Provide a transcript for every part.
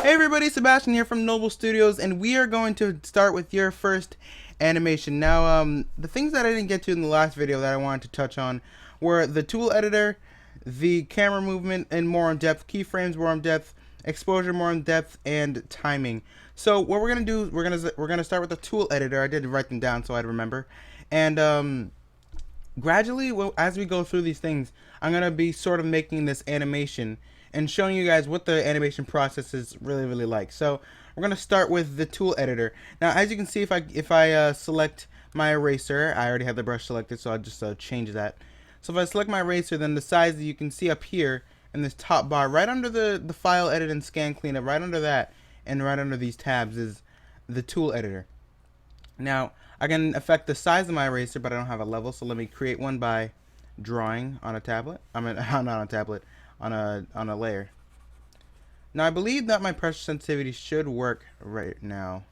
Hey everybody, Sebastian here from Noble Studios, and we are going to start with your first animation. Now, the things that I didn't get to in the last video that I wanted to touch on were the tool editor, the camera movement and more in depth, keyframes more in depth, exposure more in depth, and timing. So what we're gonna do, we're gonna start with the tool editor. I did write them down so I'd remember, and gradually, as we go through these things, I'm going to be sort of making this animation and showing you guys what the animation process is really like. So we're going to start with the tool editor. Now, as you can see, if I select my eraser, I already have the brush selected, so I'll just change that. So if I select my eraser, then the size that you can see up here in this top bar, right under the file edit and scan cleanup, right under that and right under these tabs is the tool editor. Now, I can affect the size of my eraser, but I don't have a level, so let me create one by drawing on a tablet. I mean, not on a tablet, on a layer. Now, I believe that my pressure sensitivity should work right now.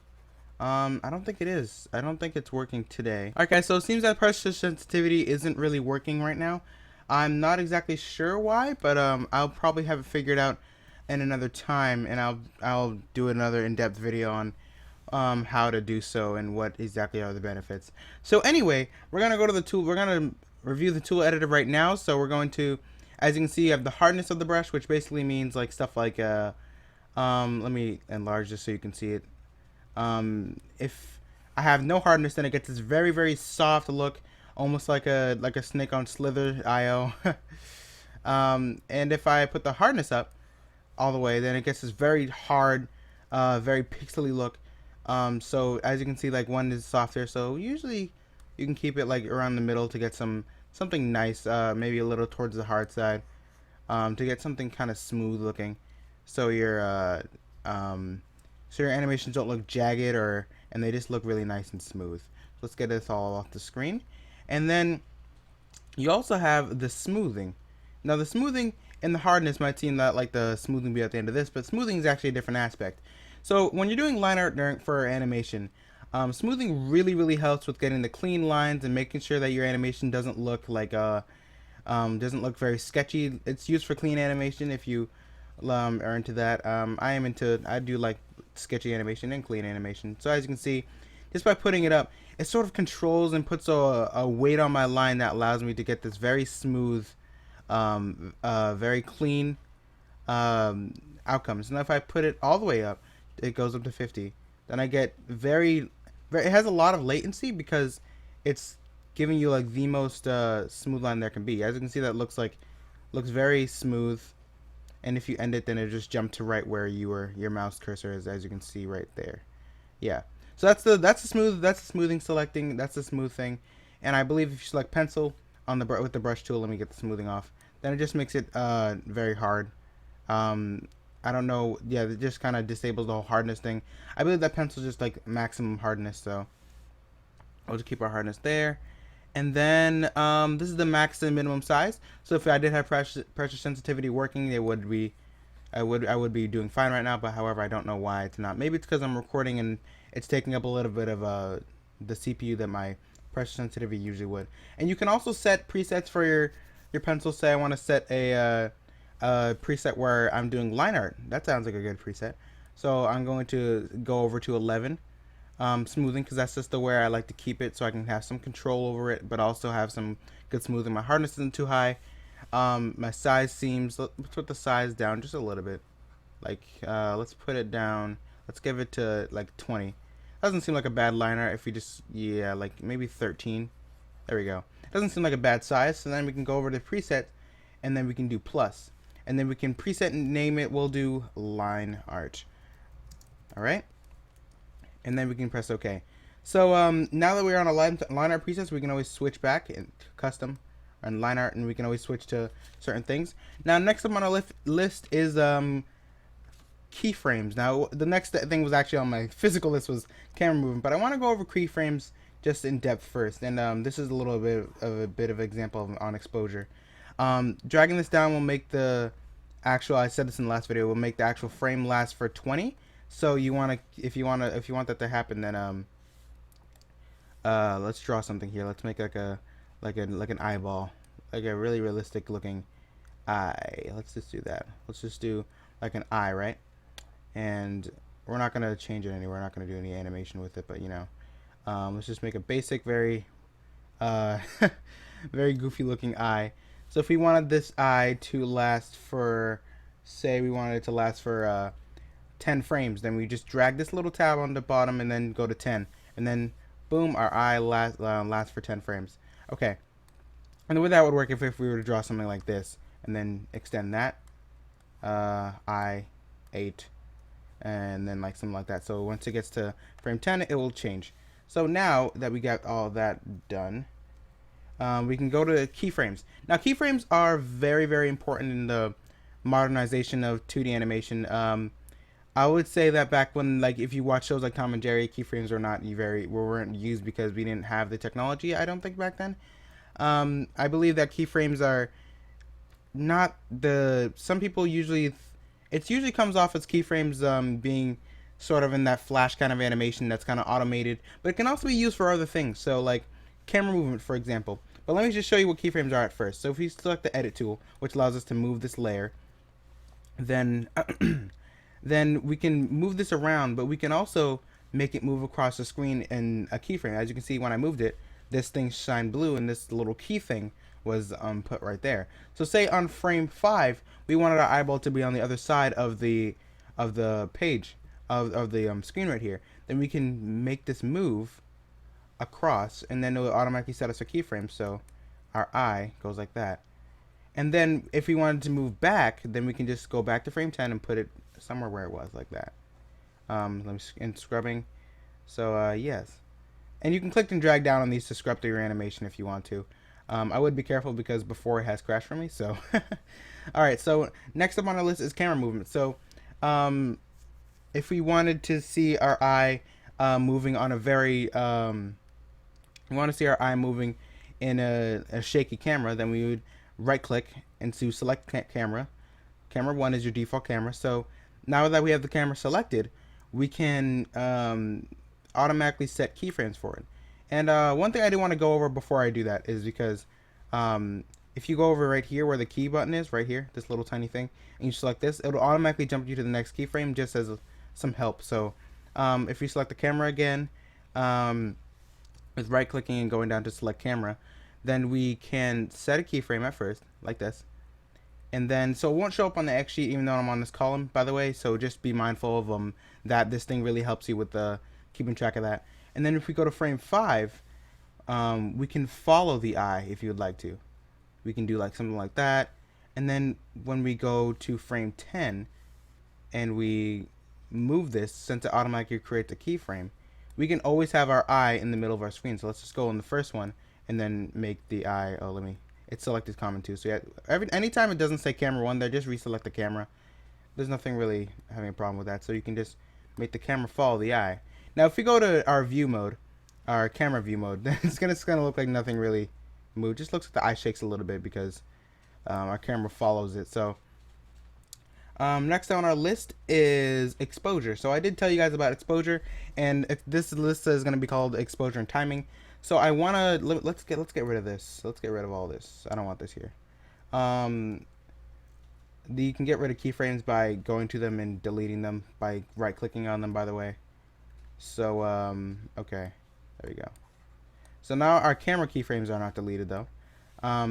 I don't think it is. I don't think it's working today. Okay, so it seems that pressure sensitivity isn't really working right now. I'm not exactly sure why, but I'll probably have it figured out in another time, and I'll do another in-depth video on how to do so and what exactly are the benefits. So anyway, we're gonna go to the tool. We're gonna review the tool editor right now. So we're going to, as you can see, you have the hardness of the brush, which basically means like stuff like let me enlarge this so you can see it. If I have no hardness, then it gets this very soft look, almost like a snake on Slither IO. And if I put the hardness up all the way, then it gets this very hard, very pixely look. So as you can see, like one is softer, so usually you can keep it like around the middle to get something nice, maybe a little towards the hard side, to get something kind of smooth looking, so your animations don't look jagged and they just look really nice and smooth. Let's get this all off the screen. And then you also have the smoothing. Now the smoothing and the hardness might seem that like the smoothing be at the end of this, but smoothing is actually a different aspect. So when you're doing line art for animation, smoothing really helps with getting the clean lines and making sure that your animation doesn't look like doesn't look very sketchy. It's used for clean animation if you are into that. I do like sketchy animation and clean animation. So as you can see, just by putting it up, it sort of controls and puts a weight on my line that allows me to get this very smooth, very clean outcomes. Now if I put it all the way up, it goes up to 50. Then I get very it has a lot of latency because it's giving you like the most smooth line there can be. As you can see, that looks very smooth, and if you end it, then it just jump to right where your mouse cursor is, as you can see right there. Yeah, so that's the smoothing selecting. That's the smooth thing. And I believe if you select pencil on with the brush tool, let me get the smoothing off, then it just makes it very hard. I don't know, yeah, it just kind of disables the whole hardness thing. I believe that pencil is just like maximum hardness, so we'll just keep our hardness there. And then this is the max and minimum size. So if I did have pressure sensitivity working, it would be I would be doing fine right now, but however, I don't know why it's not. Maybe it's because I'm recording and it's taking up a little bit of the CPU that my pressure sensitivity usually would. And you can also set presets for your pencil. Say I want to set a preset where I'm doing line art. That sounds like a good preset. So I'm going to go over to 11 smoothing, because that's just the way I like to keep it, so I can have some control over it, but also have some good smoothing. My hardness isn't too high. My size seems, let's put the size down just a little bit. Like let's put it down. Let's give it to like 20. Doesn't seem like a bad line art if you just, yeah, like maybe 13. There we go. Doesn't seem like a bad size. So then we can go over to preset, and then we can do plus. And then we can preset and name it. We'll do line art. All right. And then we can press OK. So now that we're on a line art presets, we can always switch back and custom and line art, and we can always switch to certain things. Now, next up on our list is keyframes. Now, the next thing was actually on my physical list was camera movement, but I want to go over keyframes just in depth first. And this is a little bit of an example on exposure. Dragging this down will make the actual, I said this in the last video, will make the actual frame last for 20. So you want to, if you want that to happen, then let's draw something here. Let's make like an eyeball, like a really realistic looking eye. Let's just do that. Let's just do like an eye, right? and we're not gonna change it anywhere. We're not gonna do any animation with it, but you know, let's just make a basic, very uh, very goofy looking eye. So if we wanted this eye to last for, say we wanted it to last for 10 frames, then we just drag this little tab on the bottom and then go to 10, and then boom, our eye lasts for 10 frames. Okay, and the way that would work if we were to draw something like this and then extend that eye 8, and then like something like that. So once it gets to frame 10, it will change. So now that we got all that done, we can go to keyframes. Now keyframes are very, very important in the modernization of 2D animation. I would say that back when, like, if you watch shows like Tom and Jerry, keyframes weren't used because we didn't have the technology, I don't think, back then. I believe that keyframes are not the, some people usually, it usually comes off as keyframes being sort of in that flash kind of animation that's kind of automated, but it can also be used for other things. So like camera movement, for example. But let me just show you what keyframes are at first. So if we select the edit tool, which allows us to move this layer, then then we can move this around, but we can also make it move across the screen in a keyframe. As you can see, when I moved it, this thing shined blue, and this little key thing was put right there. So say on frame 5, we wanted our eyeball to be on the other side of the page of the screen right here. Then we can make this move across, and then it will automatically set us a keyframe. So our eye goes like that. And then if we wanted to move back, then we can just go back to frame 10 and put it somewhere where it was, like that. Let me in scrubbing. So yes, and you can click and drag down on these to scrub through your animation if you want to. I would be careful because before it has crashed for me. So all right, so next up on our list is camera movement. So if we wanted to see our eye moving on a very we want to see our eye moving in a shaky camera, then we would right click and to select camera. Camera 1 is your default camera. So now that we have the camera selected, we can automatically set keyframes for it. And one thing I do want to go over before I do that is because if you go over right here where the key button is, right here, this little tiny thing, and you select this, it'll automatically jump you to the next keyframe just as some help. So if you select the camera again, with right clicking and going down to select camera, then we can set a keyframe at first, like this. And then, so it won't show up on the X sheet even though I'm on this column, by the way, so just be mindful of that this thing really helps you with keeping track of that. And then if we go to frame 5, we can follow the eye if you would like to. We can do like something like that. And then when we go to frame 10 and we move this, since it automatically creates a keyframe, we can always have our eye in the middle of our screen. So let's just go on the first one and then make the eye, it's selected common too. So yeah, anytime it doesn't say camera 1 there, just reselect the camera. There's nothing really having a problem with that. So you can just make the camera follow the eye. Now if we go to our view mode, our camera view mode, then it's gonna look like nothing really moved. Just looks like the eye shakes a little bit because our camera follows it. So next on our list is exposure. So I did tell you guys about exposure, and this list is going to be called exposure and timing. So I want to let's get rid of this. Let's get rid of all this. I don't want this here. You can get rid of keyframes by going to them and deleting them by right clicking on them, by the way. So okay, there we go. So now our camera keyframes are not deleted though.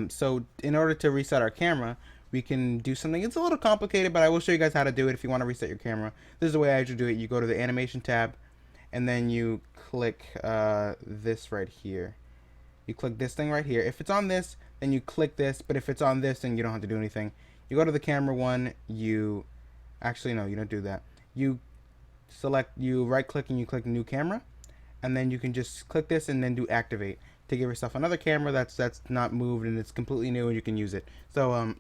So in order to reset our camera, we can do something. It's a little complicated, but I will show you guys how to do it if you want to reset your camera. This is the way I usually do it. You go to the animation tab, and then you click this right here. You click this thing right here. If it's on this, then you click this, but if it's on this, then you don't have to do anything. You go to the camera one, actually no, you don't do that. You right click and you click new camera, and then you can just click this and then do activate to give yourself another camera that's not moved and it's completely new and you can use it. So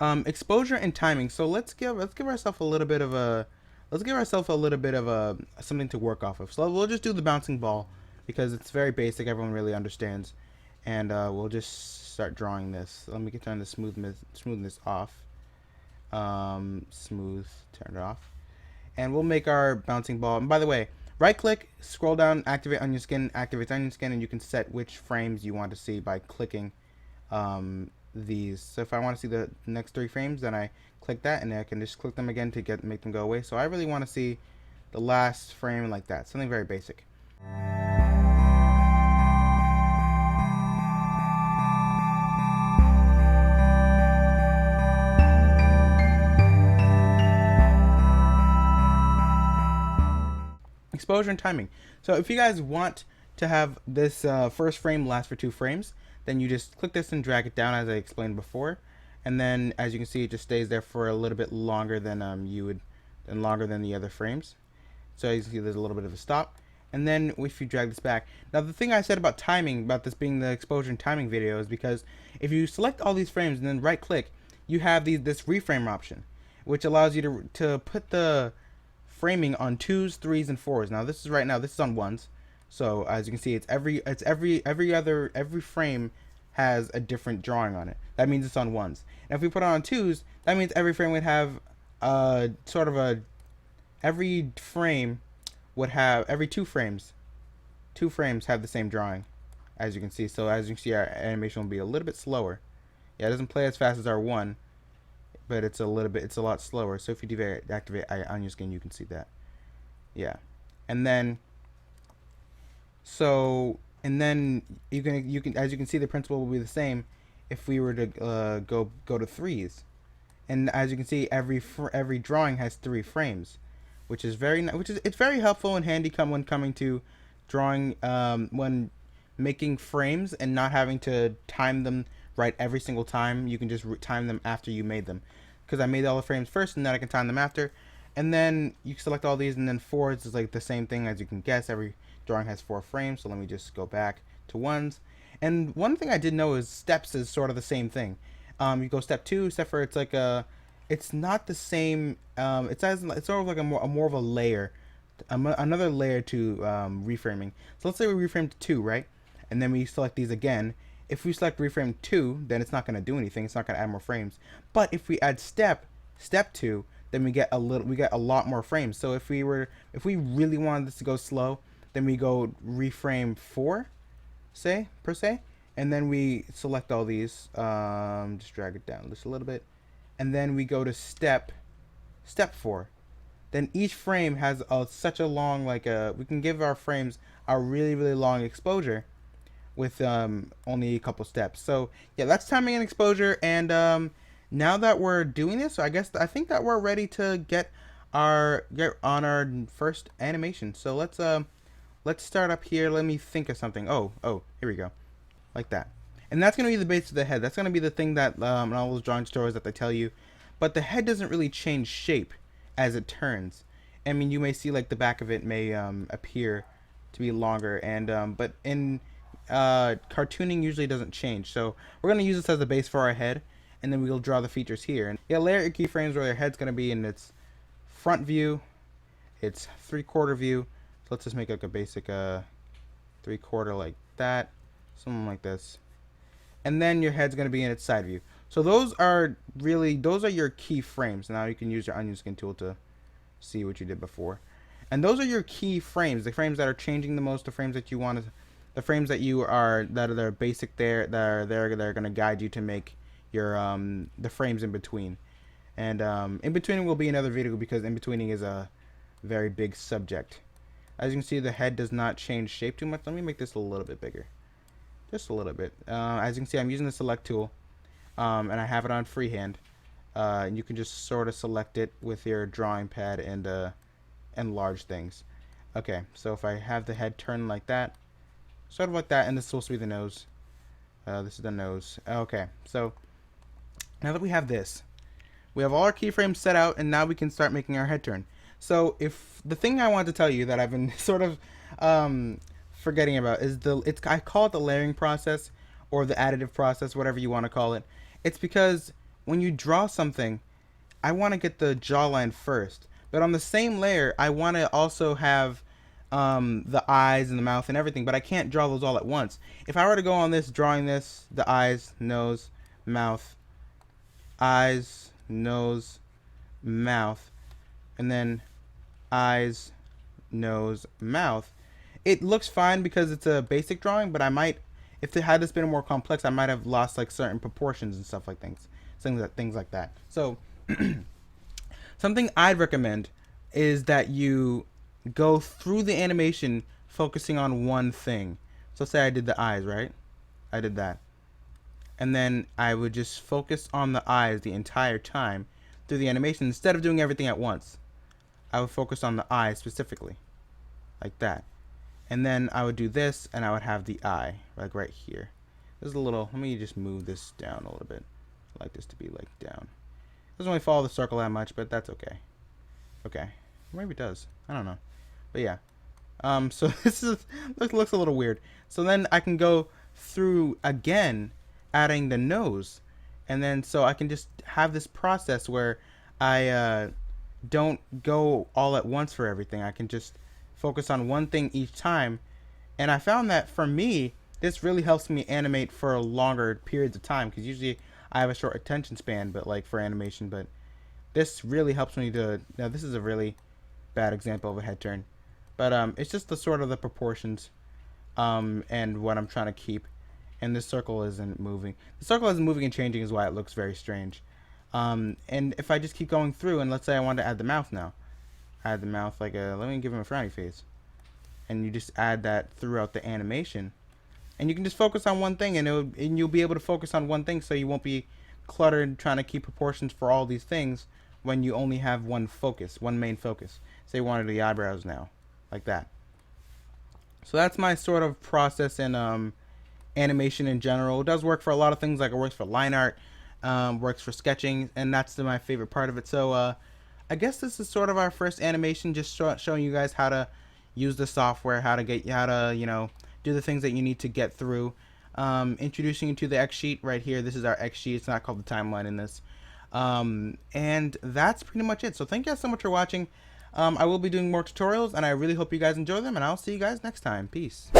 exposure and timing. So let's give ourselves a little bit of something to work off of. So we'll just do the bouncing ball because it's very basic, everyone really understands, and we'll just start drawing this. Let me turn the smoothness off. Smooth, turn it off, and we'll make our bouncing ball. And by the way, right click, scroll down, activate onion skin, activates onion skin, and you can set which frames you want to see by clicking these. So if I want to see the next 3 frames, then I click that, and then I can just click them again to make them go away. So I really want to see the last frame like that, something very basic. Exposure and timing. So if you guys want to have this first frame last for 2 frames, then you just click this and drag it down as I explained before, and then as you can see, it just stays there for a little bit longer than longer than the other frames. So as you can see, there's a little bit of a stop, and then if you drag this back. Now the thing I said about timing, about this being the exposure and timing video, is because if you select all these frames and then right click, you have this reframe option, which allows you to put the framing on 2s, 3s, and 4s. Now this is on 1s. So as you can see, every frame has a different drawing on it. That means it's on 1s. And if we put it on 2s, that means every frame would have every frame would have every 2 frames have the same drawing, as you can see. So as you can see, our animation will be a little bit slower. Yeah, it doesn't play as fast as our 1, but it's a lot slower. So if you deactivate on your screen, you can see that. Yeah, and then you can as you can see, the principle will be the same if we were to go to 3s. And as you can see, every drawing has 3 frames, which is it's very helpful and handy when coming to drawing, when making frames and not having to time them right every single time. You can just time them after you made them, because I made all the frames first and then I can time them after. And then you select all these, and then 4s is like the same thing. As you can guess, every drawing has 4 frames. So let me just go back to 1s. And one thing I did know is steps is sort of the same thing. You go step 2, except for it's not the same. It's sort of like a more of a layer, another layer to reframing. So let's say we reframe to 2, right? And then we select these again. If we select reframe 2, then it's not going to do anything. It's not going to add more frames. But if we add step 2, then we get a lot more frames. So if we really wanted this to go slow, then we go reframe 4, per se, and then we select all these. Just drag it down just a little bit, and then we go to step 4. Then each frame has such a long, we can give our frames a really long exposure with only a couple steps. So yeah, that's timing and exposure. And now that we're doing this, I think that we're ready to get on our first animation. So let's start up here. Let me think of something. Oh, here we go, like that. And that's gonna be the base of the head. That's gonna be the thing that in all those drawing tutorials that they tell you. But the head doesn't really change shape as it turns. I mean, you may see like the back of it may appear to be longer, and but in cartooning usually doesn't change. So we're going to use this as a base for our head, and then we'll draw the features here. And yeah, layer your keyframes where your head's going to be in its front view, its 3/4 view. So let's just make like a basic 3/4 like that, something like this. And then your head's going to be in its side view. So those are your keyframes. Now you can use your onion skin tool to see what you did before. And those are your key frames, the frames that are changing the most, the frames that you want to, the frames that are basic there, that are going to guide you to make your the frames in between. And in between will be another video, because in betweening is a very big subject. As you can see, the head does not change shape too much. Let me make this a little bit bigger, just a little bit. As you can see, I'm using the select tool, and I have it on freehand. And you can just sort of select it with your drawing pad and enlarge things. Okay, so if I have the head turned like that, sort of like that, and this is supposed to be the nose. This is the nose. Okay, so now that we have this, we have all our keyframes set out, and now we can start making our head turn. So if the thing I wanted to tell you that I've been sort of forgetting about is I call it the layering process, or the additive process, whatever you want to call it. It's because when you draw something, I want to get the jawline first, but on the same layer I want to also have the eyes and the mouth and everything, but I can't draw those all at once. If I were to go on this, drawing this, the eyes, nose, mouth, eyes, nose, mouth, and then eyes, nose, mouth, it looks fine because it's a basic drawing, but I might, if it had this been more complex, I might have lost like certain proportions and stuff like things like that. So Something I'd recommend is that you go through the animation focusing on one thing. So say I did the eyes, right? I did that. And then I would just focus on the eyes the entire time through the animation instead of doing everything at once. I would focus on the eyes specifically, like that. And then I would do this, and I would have the eye, like right here. There's a little, let me just move this down a little bit. I like this to be like down. Doesn't really follow the circle that much, but that's okay. Okay, maybe it does. I don't know, but yeah. So this looks a little weird. So then I can go through again, adding the nose, and then so I can just have this process where I don't go all at once for everything. I can just focus on one thing each time, and I found that for me, this really helps me animate for longer periods of time, because usually I have a short attention span, but like for animation, but this really helps me to, now this is a really bad example of a head turn, but it's just the sort of the proportions and what I'm trying to keep, and this circle isn't moving. The circle isn't moving and changing is why it looks very strange. And if I just keep going through, and let's say I want to add the mouth now, add the mouth like a, let me give him a frowny face, and you just add that throughout the animation, and you can just focus on one thing, and you'll be able to focus on one thing, so you won't be cluttered trying to keep proportions for all these things when you only have one focus, one main focus. Say you wanted the eyebrows now, like that. So that's my sort of process in animation in general. It does work for a lot of things, like it works for line art, works for sketching, and that's my favorite part of it. So I guess this is sort of our first animation, just showing you guys how to use the software, how to you know, do the things that you need to get through. Introducing you to the X sheet right here. This is our X sheet. It's not called the timeline in this. And that's pretty much it. So thank you guys so much for watching. I will be doing more tutorials, and I really hope you guys enjoy them, and I'll see you guys next time. Peace.